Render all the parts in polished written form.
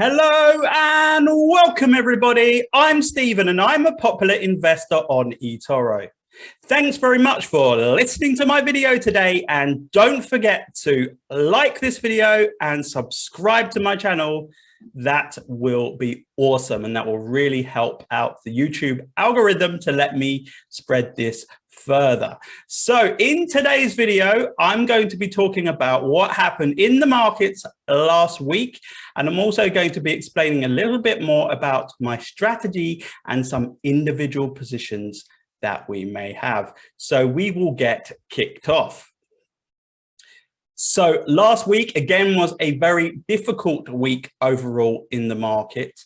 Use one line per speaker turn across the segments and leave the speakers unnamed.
Hello and welcome everybody. I'm Stephen and I'm a popular investor on eToro. Thanks very much for listening to my video today, and don't forget to like this video and subscribe to my channel. That will be awesome and that will really help out the YouTube algorithm to let me spread this further. So in today's video, I'm going to be talking about what happened in the markets last week, and I'm also going to be explaining a little bit more about my strategy and some individual positions that we may have. So we will get kicked off. So last week, again, was a very difficult week overall in the market,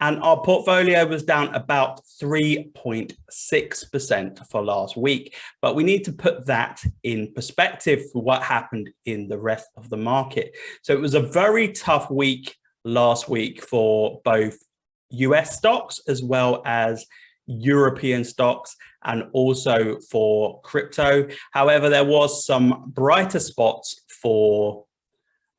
and our portfolio was down about 3.6% for last week. But we need to put that in perspective for what happened in the rest of the market. So it was a very tough week last week for both US stocks as well as European stocks, and also for crypto. However, there was some brighter spots for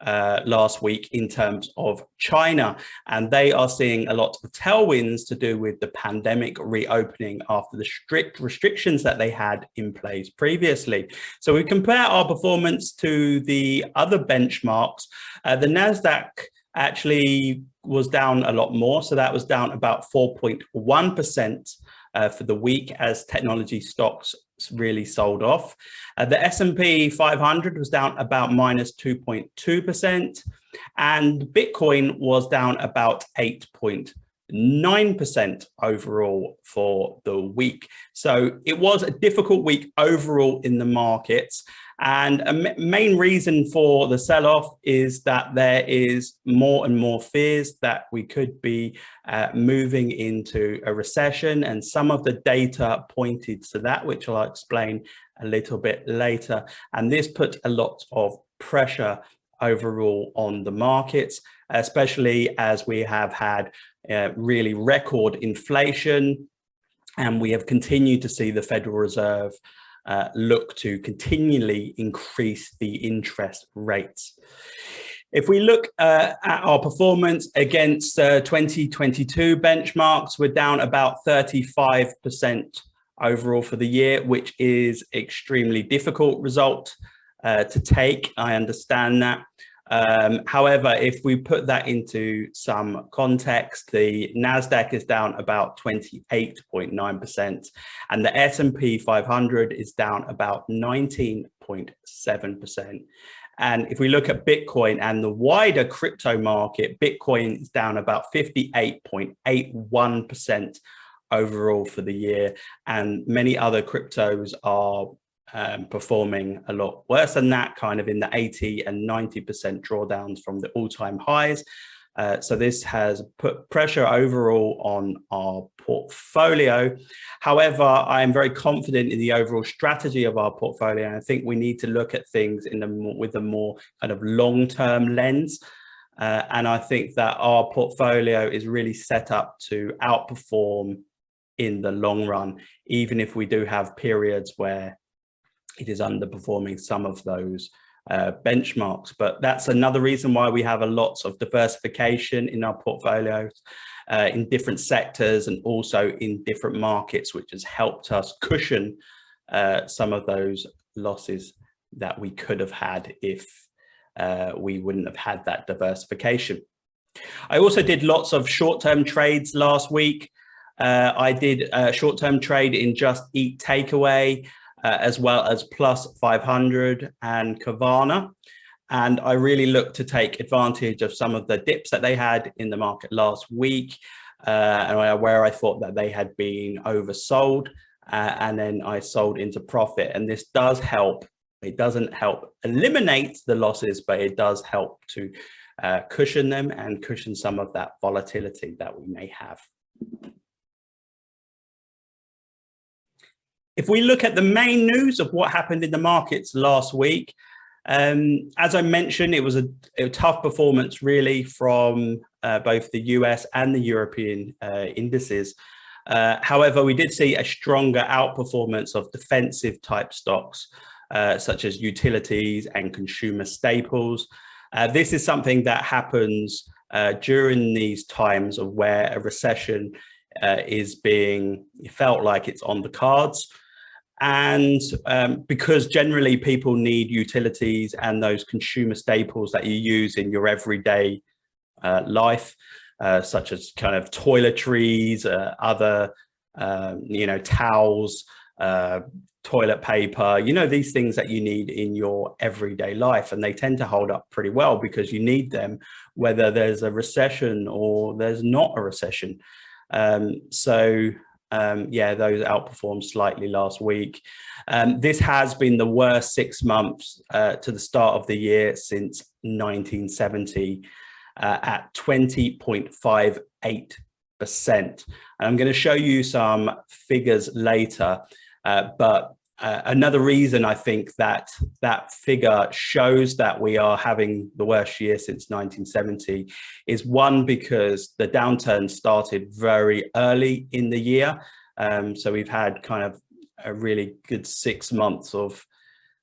last week in terms of China, and they are seeing a lot of tailwinds to do with the pandemic reopening after the strict restrictions that they had in place previously. So we compare our performance to the other benchmarks. The Nasdaq actually was down a lot more, so that was down about 4.1% for the week as technology stocks really sold off. The S&P 500 was down about -2.2%, and Bitcoin was down about 8.9% overall for the week. So it was a difficult week overall in the markets. And a main reason for the sell-off is that there is more and more fears that we could be moving into a recession, and some of the data pointed to that, which I'll explain a little bit later. And this put a lot of pressure overall on the markets, especially as we have had really record inflation, and we have continued to see the Federal Reserve look to continually increase the interest rates. If we look at our performance against 2022 benchmarks, we're down about 35% overall for the year, which is extremely difficult result to take. I understand that. However, if we put that into some context, the Nasdaq is down about 28.9%, and the S&P 500 is down about 19.7%. And if we look at Bitcoin and the wider crypto market, Bitcoin is down about 58.81% overall for the year, and many other cryptos are performing a lot worse than that, kind of in the 80 and 90% drawdowns from the all-time highs. So this has put pressure overall on our portfolio. However, I am very confident in the overall strategy of our portfolio, and I think we need to look at things with a more kind of long-term lens. And I think that our portfolio is really set up to outperform in the long run, even if we do have periods where it is underperforming some of those benchmarks. But that's another reason why we have a lot of diversification in our portfolios in different sectors and also in different markets, which has helped us cushion some of those losses that we could have had if we wouldn't have had that diversification. I also did lots of short-term trades last week. I did a short-term trade in Just Eat Takeaway, as well as Plus 500 and 𝗃𝗏𝗯. And I really looked to take advantage of some of the dips that they had in the market last week, and where I thought that they had been oversold, and then I sold into profit. And this does help. It doesn't help eliminate the losses, but it does help to cushion them and cushion some of that volatility that we may have. If we look at the main news of what happened in the markets last week, as I mentioned, it was a tough performance really from both the US and the European indices. However, we did see a stronger outperformance of defensive type stocks, such as utilities and consumer staples. This is something that happens during these times of where a recession is being felt like it's on the cards. And because generally people need utilities and those consumer staples that you use in your everyday life, such as kind of toiletries, other, towels, toilet paper, these things that you need in your everyday life. And they tend to hold up pretty well because you need them, whether there's a recession or there's not a recession. Yeah, those outperformed slightly last week. This has been the worst 6 months to the start of the year since 1970 at 20.58%. I'm going to show you some figures later, but another reason I think that figure shows that we are having the worst year since 1970 is, one, because the downturn started very early in the year. So we've had kind of a really good 6 months of,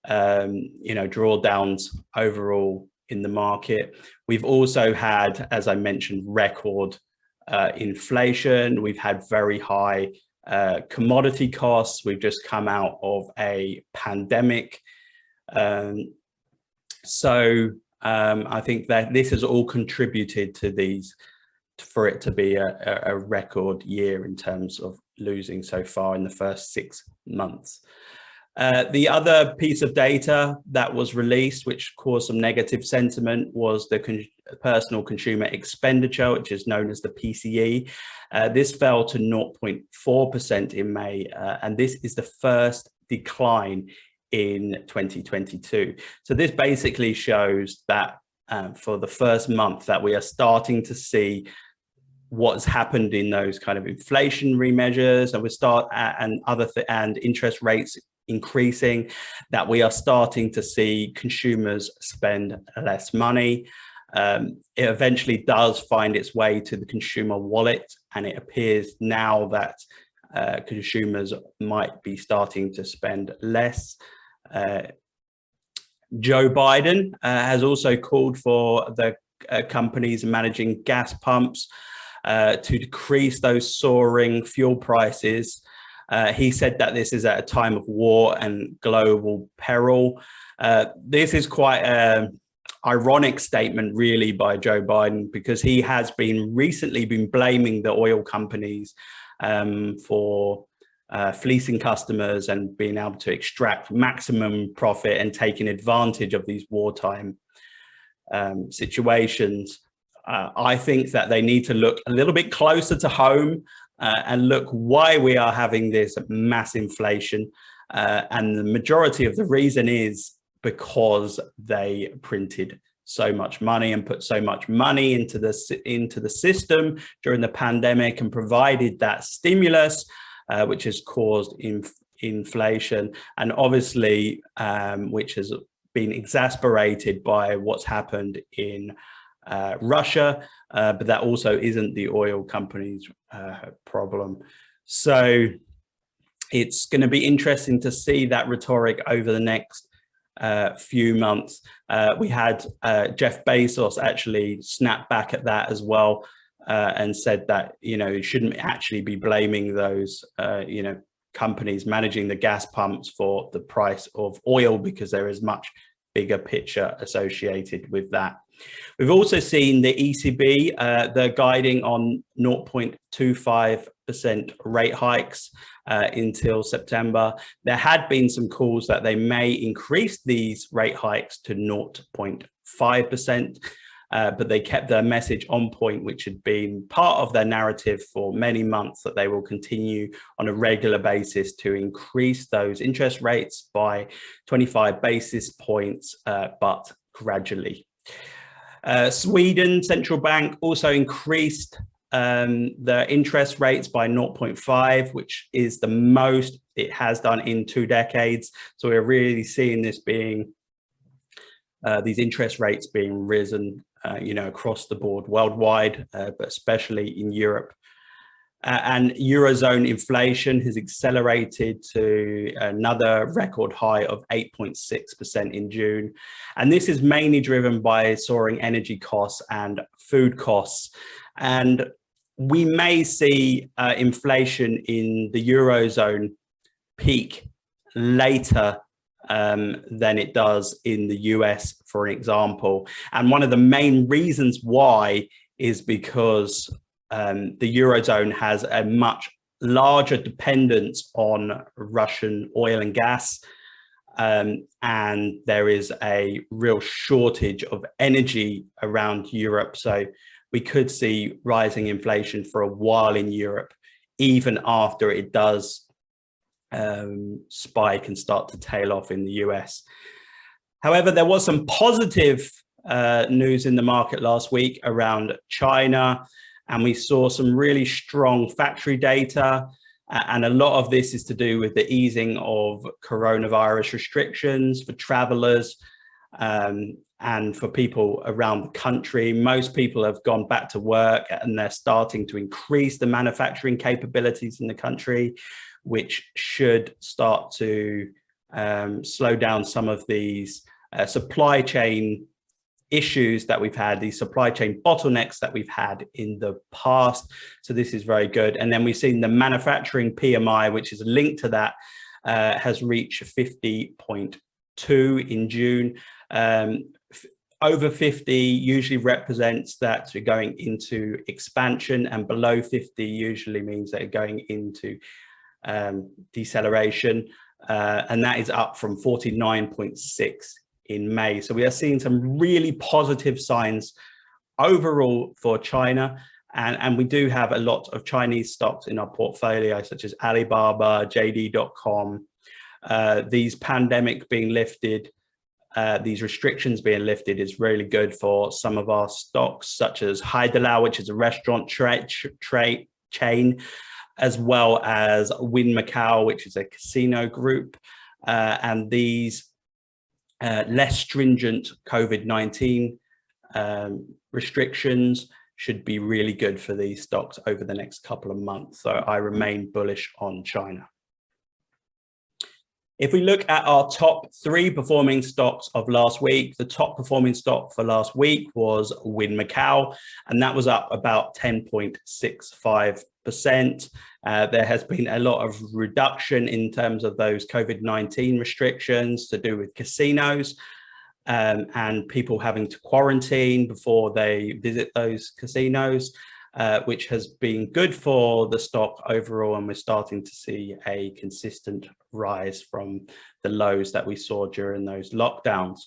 drawdowns overall in the market. We've also had, as I mentioned, record inflation. We've had very high commodity costs. We've just come out of a pandemic. I think that this has all contributed to for it to be a record year in terms of losing so far in the first 6 months. The other piece of data that was released, which caused some negative sentiment, was the personal consumer expenditure, which is known as the PCE. This fell to 0.4% in May, and this is the first decline in 2022. So this basically shows that for the first month that we are starting to see what's happened in those kind of inflationary measures, and interest rates increasing, that we are starting to see consumers spend less money. It eventually does find its way to the consumer wallet, and it appears now that consumers might be starting to spend less. Joe Biden has also called for the companies managing gas pumps to decrease those soaring fuel prices. He said that this is at a time of war and global peril. This is quite an ironic statement, really, by Joe Biden, because he has recently been blaming the oil companies for fleecing customers and being able to extract maximum profit and taking advantage of these wartime situations. I think that they need to look a little bit closer to home and look why we are having this mass inflation. And the majority of the reason is because they printed so much money and put so much money into the system during the pandemic and provided that stimulus, which has caused inflation, and obviously which has been exacerbated by what's happened in Russia, but that also isn't the oil company's problem. So it's going to be interesting to see that rhetoric over the next few months. We had Jeff Bezos actually snap back at that as well, and said that you shouldn't actually be blaming those companies managing the gas pumps for the price of oil, because there is much bigger picture associated with that. We've also seen the ECB, they're guiding on 0.25% rate hikes until September. There had been some calls that they may increase these rate hikes to 0.5%, but they kept their message on point, which had been part of their narrative for many months, that they will continue on a regular basis to increase those interest rates by 25 basis points, but gradually. Sweden Central Bank also increased the interest rates by 0.5, which is the most it has done in 2 decades. So we're really seeing this being these interest rates being risen, across the board worldwide, but especially in Europe. And Eurozone inflation has accelerated to another record high of 8.6% in June. And this is mainly driven by soaring energy costs and food costs. And we may see inflation in the Eurozone peak later than it does in the US, for example. And one of the main reasons why is because the Eurozone has a much larger dependence on Russian oil and gas, and there is a real shortage of energy around Europe. So we could see rising inflation for a while in Europe, even after it does spike and start to tail off in the US. However, there was some positive news in the market last week around China. And we saw some really strong factory data. And a lot of this is to do with the easing of coronavirus restrictions for travelers and for people around the country. Most people have gone back to work and they're starting to increase the manufacturing capabilities in the country, which should start to slow down some of these supply chain issues that we've had, these supply chain bottlenecks that we've had in the past. So this is very good. And then we've seen the manufacturing PMI, which is linked to that, has reached 50.2 in June. Over 50 usually represents that we're going into expansion, and below 50 usually means that you're going into deceleration. And that is up from 49.6 in May. So we are seeing some really positive signs overall for China. And we do have a lot of Chinese stocks in our portfolio, such as Alibaba, JD.com. These pandemic being lifted, these restrictions being lifted is really good for some of our stocks, such as Haidilao, which is a restaurant chain, as well as Wynn Macau, which is a casino group. And these less stringent COVID-19 restrictions should be really good for these stocks over the next couple of months. So I remain bullish on China. If we look at our top 3 performing stocks of last week, the top performing stock for last week was Wynn Macau, and that was up about 10.65%. There has been a lot of reduction in terms of those COVID-19 restrictions to do with casinos and people having to quarantine before they visit those casinos, which has been good for the stock overall. And we're starting to see a consistent rise from the lows that we saw during those lockdowns.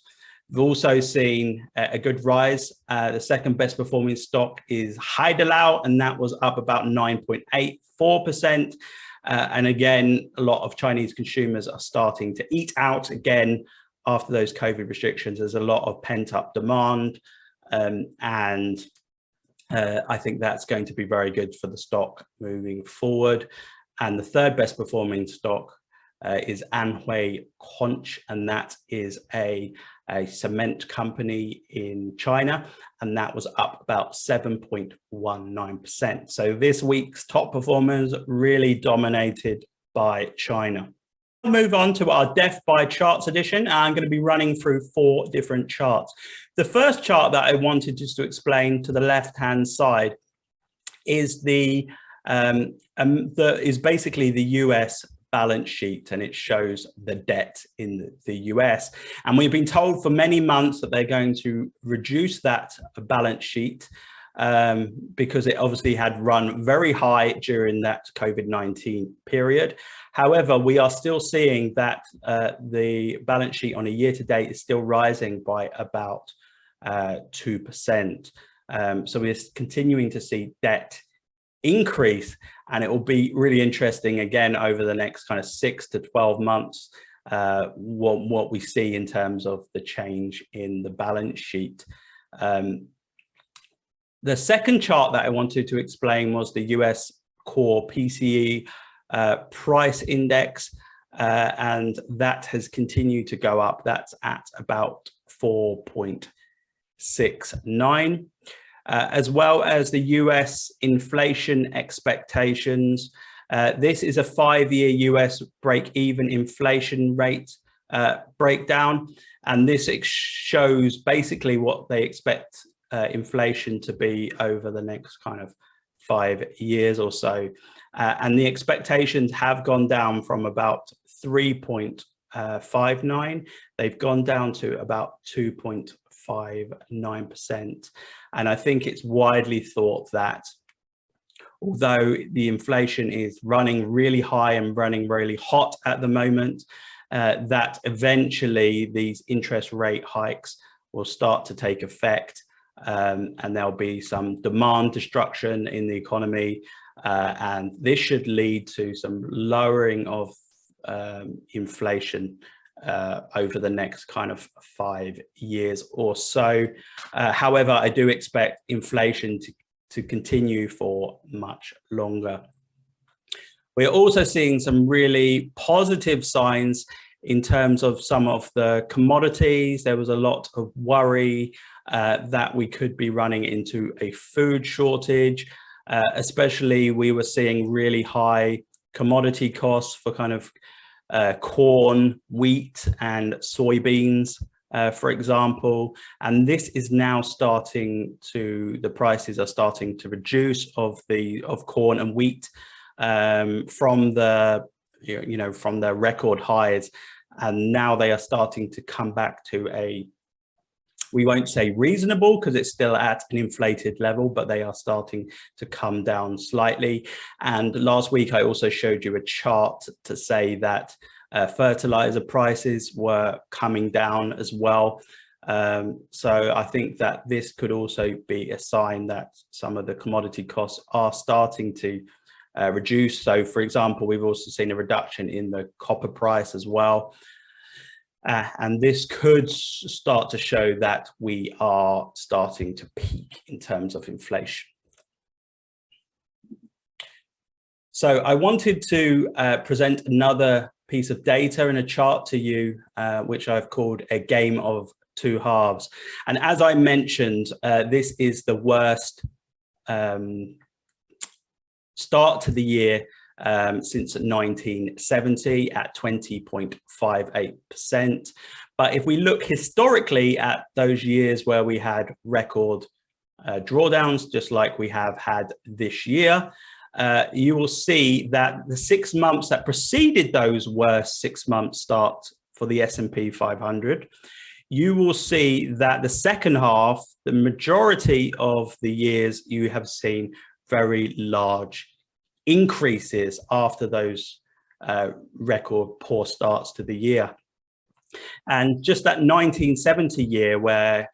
We've also seen a good rise. The second best performing stock is Haidilao, and that was up about 9.84%. And again, a lot of Chinese consumers are starting to eat out again after those COVID restrictions. There's a lot of pent up demand, and I think that's going to be very good for the stock moving forward. And the third best performing stock is Anhui Conch, and that is a cement company in China, and that was up about 7.19%. So this week's top performers really dominated by China. We'll move on to our Death by Charts edition. I'm going to be running through 4 different charts. The first chart that I wanted just to explain to the left-hand side is is basically the US balance sheet, and it shows the debt in the US. And we've been told for many months that they're going to reduce that balance sheet because it obviously had run very high during that COVID-19 period. However, we are still seeing that the balance sheet on a year to date is still rising by about 2%. So we're continuing to see debt increase, and it will be really interesting again over the next kind of 6 to 12 months what we see in terms of the change in the balance sheet. The second chart that I wanted to explain was the US core PCE price index, and that has continued to go up. That's at about 4.69. as well as the US inflation expectations. This is a 5-year US break-even inflation rate breakdown, and this shows basically what they expect inflation to be over the next kind of 5 years or so. And the expectations have gone down from about 3.59, they've gone down to about 2.59%. And I think it's widely thought that although the inflation is running really high and running really hot at the moment, that eventually these interest rate hikes will start to take effect, and there'll be some demand destruction in the economy, and this should lead to some lowering of inflation over the next kind of 5 years or so. However, I do expect inflation to continue for much longer. We're also seeing some really positive signs in terms of some of the commodities. There was a lot of worry that we could be running into a food shortage, especially we were seeing really high commodity costs for kind of corn, wheat, and soybeans, for example. And this is now starting to, the prices are starting to reduce of corn and wheat from the, from their record highs. And now they are starting to come back to a, we won't say reasonable because it's still at an inflated level, but they are starting to come down slightly. And last week, I also showed you a chart to say that fertilizer prices were coming down as well. So I think that this could also be a sign that some of the commodity costs are starting to reduce. So for example, we've also seen a reduction in the copper price as well. And this could start to show that we are starting to peak in terms of inflation. So I wanted to present another piece of data in a chart to you, which I've called a game of two halves. And as I mentioned, this is the worst start to the year since 1970 at 20.58%. But if we look historically at those years where we had record drawdowns, just like we have had this year, you will see that the 6 months that preceded those worst 6 month start for the S&P 500, you will see that the second half, the majority of the years, you have seen very large increases after those record poor starts to the year. And just that 1970 year where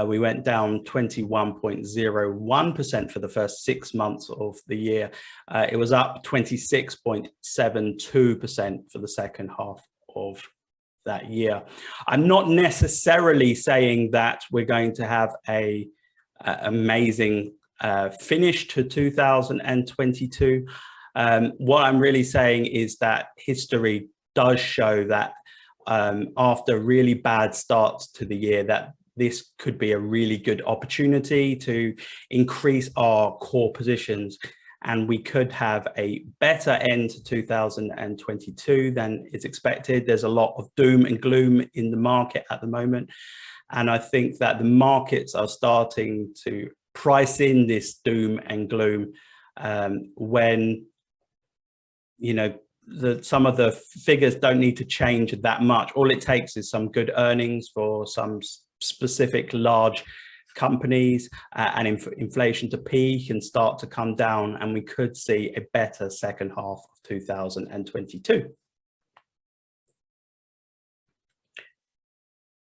we went down 21.01% for the first 6 months of the year, it was up 26.72% for the second half of that year. I'm not necessarily saying that we're going to have a amazing finish to 2022. What I'm really saying is that history does show that after really bad starts to the year, that this could be a really good opportunity to increase our core positions, and we could have a better end to 2022 than is expected. There's a lot of doom and gloom in the market at the moment, and I think that the markets are starting to price in this doom and gloom when, some of the figures don't need to change that much. All it takes is some good earnings for some specific large companies and inflation to peak and start to come down, and we could see a better second half of 2022.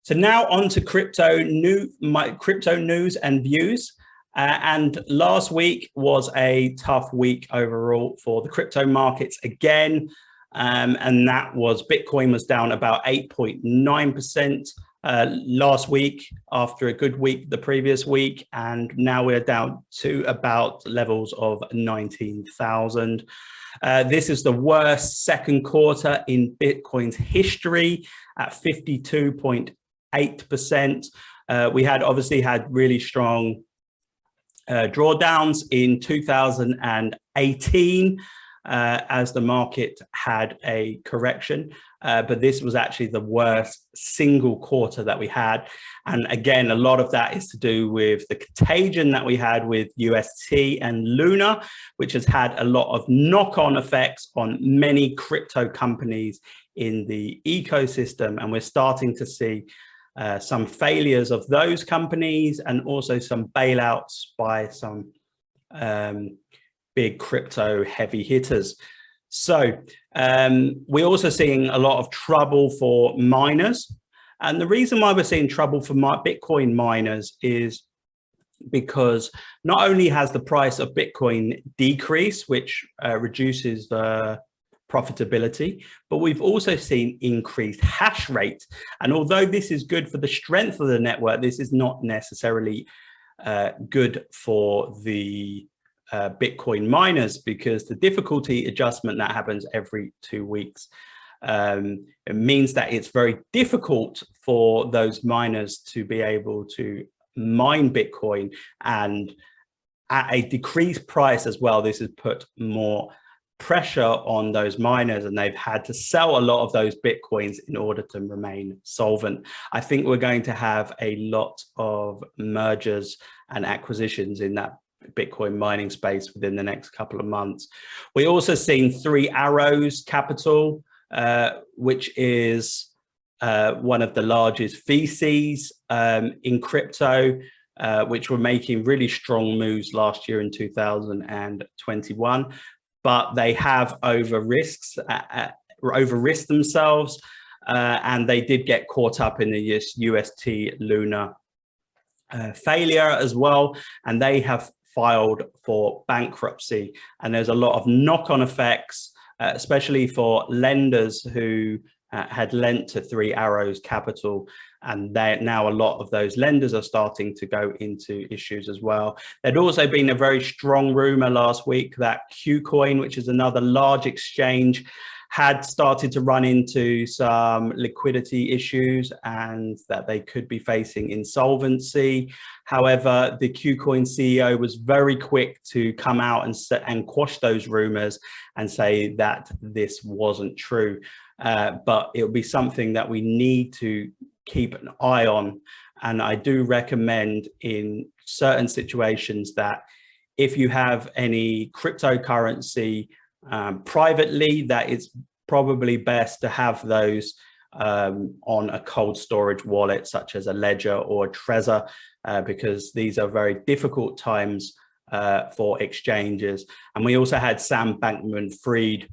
So now on to crypto news and views. And last week was a tough week overall for the crypto markets again. And that was Bitcoin was down about 8.9% last week after a good week the previous week. And now we're down to about levels of 19,000. This is the worst second quarter in Bitcoin's history at 52.8%. We had obviously had really strong drawdowns in 2018 as the market had a correction. But this was actually the worst single quarter that we had. And again, a lot of that is to do with the contagion that we had with UST and Luna, which has had a lot of knock-on effects on many crypto companies in the ecosystem. And we're starting to see some failures of those companies and also some bailouts by some big crypto heavy hitters. So we're also seeing a lot of trouble for miners. And the reason why we're seeing trouble for Bitcoin miners is because not only has the price of Bitcoin decreased, which reduces the profitability, but we've also seen increased hash rate. And although this is good for the strength of the network, this is not necessarily good for the Bitcoin miners, because the difficulty adjustment that happens every 2 weeks, it means that it's very difficult for those miners to be able to mine Bitcoin, and at a decreased price as well. This has put more pressure on those miners, and they've had to sell a lot of those Bitcoins in order to remain solvent. I think we're going to have a lot of mergers and acquisitions in that Bitcoin mining space within the next couple of months. We also seen Three Arrows Capital, which is one of the largest VCs in crypto, which were making really strong moves last year in 2021, but they have over-risked themselves, and they did get caught up in the UST Luna failure as well, and they have filed for bankruptcy. And there's a lot of knock-on effects, especially for lenders who had lent to Three Arrows Capital, and now a lot of those lenders are starting to go into issues as well. There'd also been a very strong rumor last week that KuCoin, which is another large exchange, had started to run into some liquidity issues and that they could be facing insolvency. However, the KuCoin CEO was very quick to come out and quash those rumors and say that this wasn't true. But it will be something that we need to keep an eye on. And I do recommend in certain situations that if you have any cryptocurrency privately, that it's probably best to have those on a cold storage wallet, such as a Ledger or a Trezor, because these are very difficult times for exchanges. And we also had Sam Bankman-Fried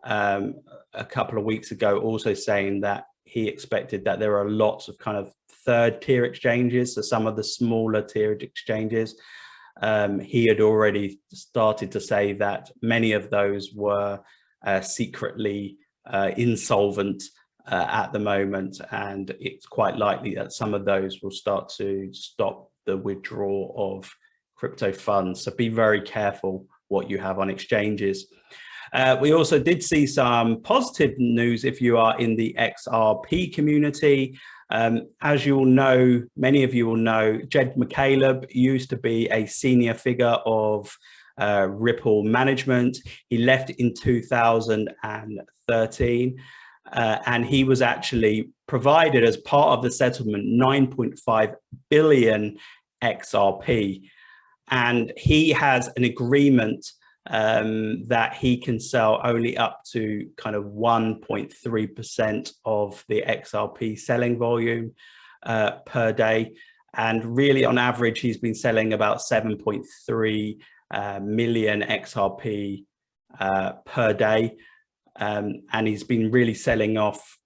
a couple of weeks ago also saying that he expected that there are lots of kind of third tier exchanges, so some of the smaller tiered exchanges. He had already started to say that many of those were secretly insolvent at the moment, and it's quite likely that some of those will start to stop the withdrawal of crypto funds. So be very careful what you have on exchanges. We also did see some positive news if you are in the XRP community. As you all know, many of you will know, 𝘃𝗶𝗀𝗲𝗃 used to be a senior figure of Ripple management. He left in 2013, and he was actually provided as part of the settlement 9.5 billion XRP. And he has an agreement that he can sell only up to kind of 1.3% of the XRP selling volume per day. And really on average, he's been selling about 7.3 million XRP per day. And he's been really selling off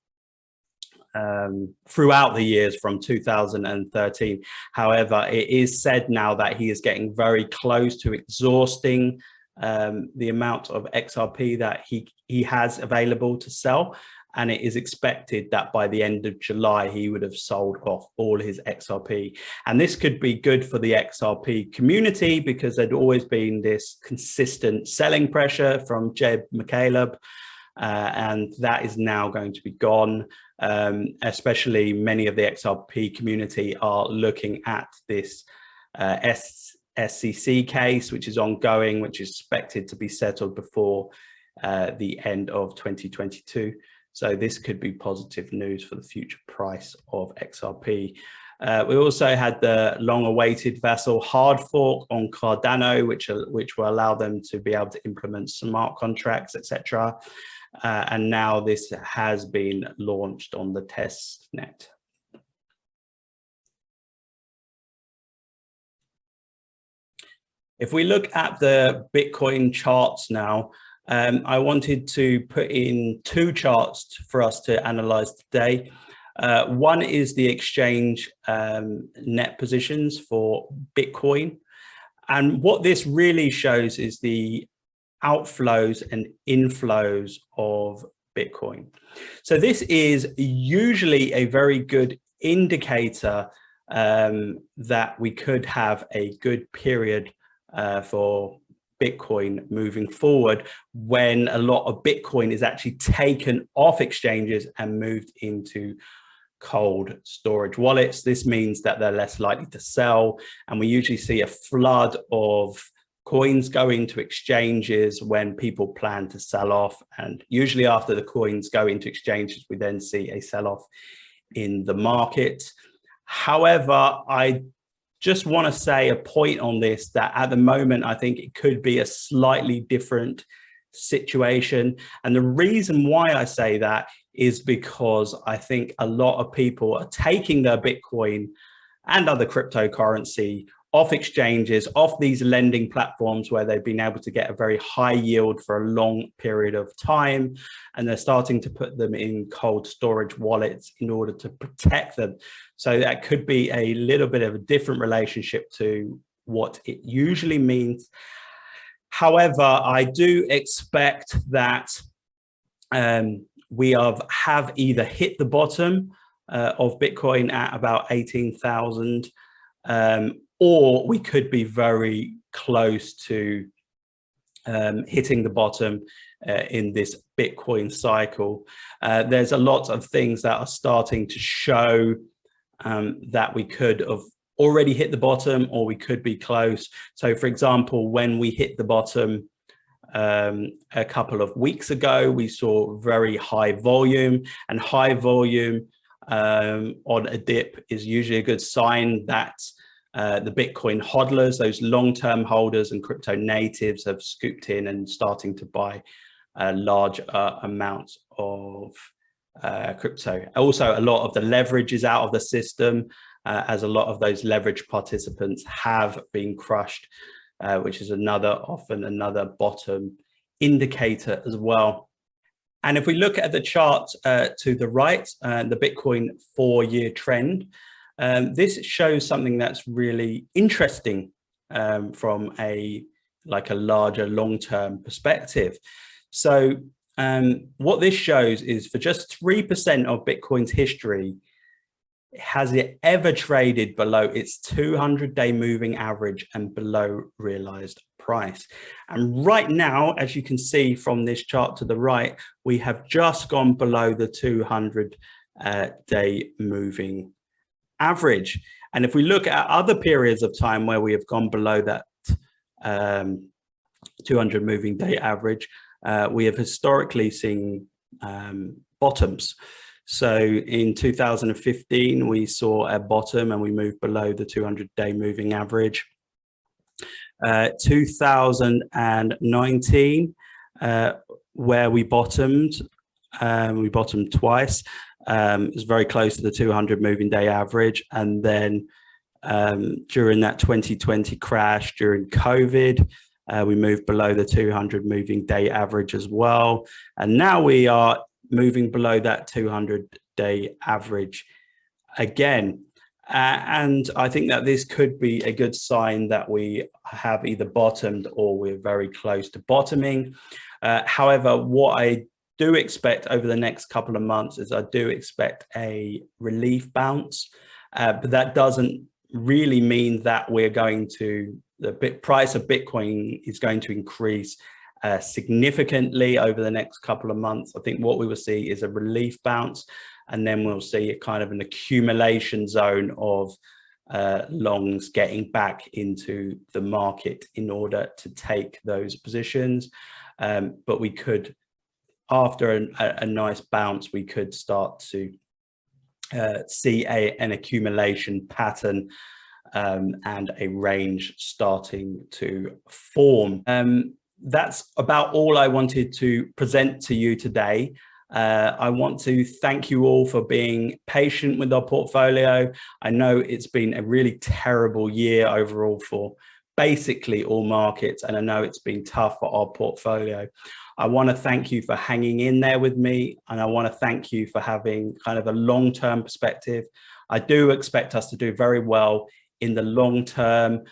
throughout the years from 2013. However, it is said now that he is getting very close to exhausting the amount of XRP that he has available to sell, and it is expected that by the end of July he would have sold off all his XRP. And this could be good for the XRP community because there'd always been this consistent selling pressure from 𝘃𝗶𝗀𝗃𝗃𝗃, and that is now going to be gone. Especially many of the XRP community are looking at this 𝗳𝗃𝗃𝗀𝗃𝗀 case, which is ongoing, which is expected to be settled before the end of 2022. So this could be positive news for the future price of XRP. We also had the long-awaited Vassal hard fork on Cardano, which will allow them to be able to implement smart contracts, etc. And now this has been launched on the test net. If we look at the Bitcoin charts now, I wanted to put in two charts for us to analyze today. One is the exchange net positions for Bitcoin. And what this really shows is the outflows and inflows of Bitcoin. So this is usually a very good indicator that we could have a good period for Bitcoin moving forward, when a lot of Bitcoin is actually taken off exchanges and moved into cold storage wallets. This means that they're less likely to sell, and we usually see a flood of coins go into exchanges when people plan to sell off, and usually after the coins go into exchanges, we then see a sell-off in the market. However, I just want to say a point on this, that at the moment, I think it could be a slightly different situation. And the reason why I say that is because I think a lot of people are taking their Bitcoin and other cryptocurrency off exchanges, off these lending platforms where they've been able to get a very high yield for a long period of time. And they're starting to put them in cold storage wallets in order to protect them. So that could be a little bit of a different relationship to what it usually means. However, I do expect that we have either hit the bottom of Bitcoin at about 18,000, or we could be very close to hitting the bottom in this Bitcoin cycle. There's a lot of things that are starting to show that we could have already hit the bottom, or we could be close. So for example, when we hit the bottom a couple of weeks ago, we saw very high volume, and high volume on a dip is usually a good sign that the Bitcoin hodlers, those long-term holders and crypto natives, have scooped in and starting to buy large amounts of crypto. Also, a lot of the leverage is out of the system, as a lot of those leverage participants have been crushed, which is often another bottom indicator as well. And if we look at the chart to the right, the Bitcoin 4-year trend, this shows something that's really interesting from a larger long-term perspective. So what this shows is, for just 3% of Bitcoin's history, has it ever traded below its 200-day moving average and below realized price. And right now, as you can see from this chart to the right, we have just gone below the 200-day moving average. And if we look at other periods of time where we have gone below that 200 moving day average, we have historically seen bottoms. So in 2015, we saw a bottom and we moved below the 200-day moving average. 2019, where we bottomed twice. It was very close to the 200 moving day average. And then during that 2020 crash, during COVID, we moved below the 200 moving day average as well. And now we are moving below that 200-day average again. And I think that this could be a good sign that we have either bottomed or we're very close to bottoming. However, what I do expect over the next couple of months is I do expect a relief bounce, but that doesn't really mean that we're going to, the price of Bitcoin is going to increase significantly over the next couple of months. I think what we will see is a relief bounce, and then we'll see a kind of an accumulation zone of longs getting back into the market in order to take those positions. But we could, after a nice bounce, we could start to see an accumulation pattern and a range starting to form. That's about all I wanted to present to you today. I want to thank you all for being patient with our portfolio. I know it's been a really terrible year overall for basically all markets, and I know it's been tough for our portfolio. I want to thank you for hanging in there with me, and I want to thank you for having kind of a long-term perspective. I do expect us to do very well in the long term,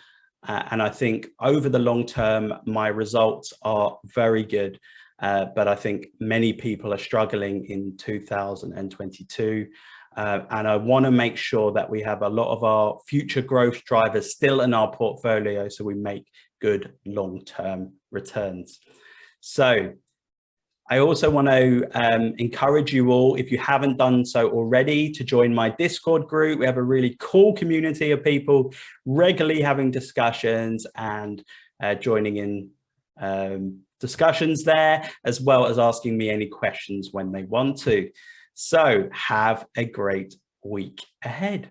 and I think over the long term, my results are very good. But I think many people are struggling in 2022. And I want to make sure that we have a lot of our future growth drivers still in our portfolio so we make good long-term returns. So I also want to encourage you all, if you haven't done so already, to join my Discord group. We have a really cool community of people regularly having discussions and joining in discussions there, as well as asking me any questions when they want to. So have a great week ahead.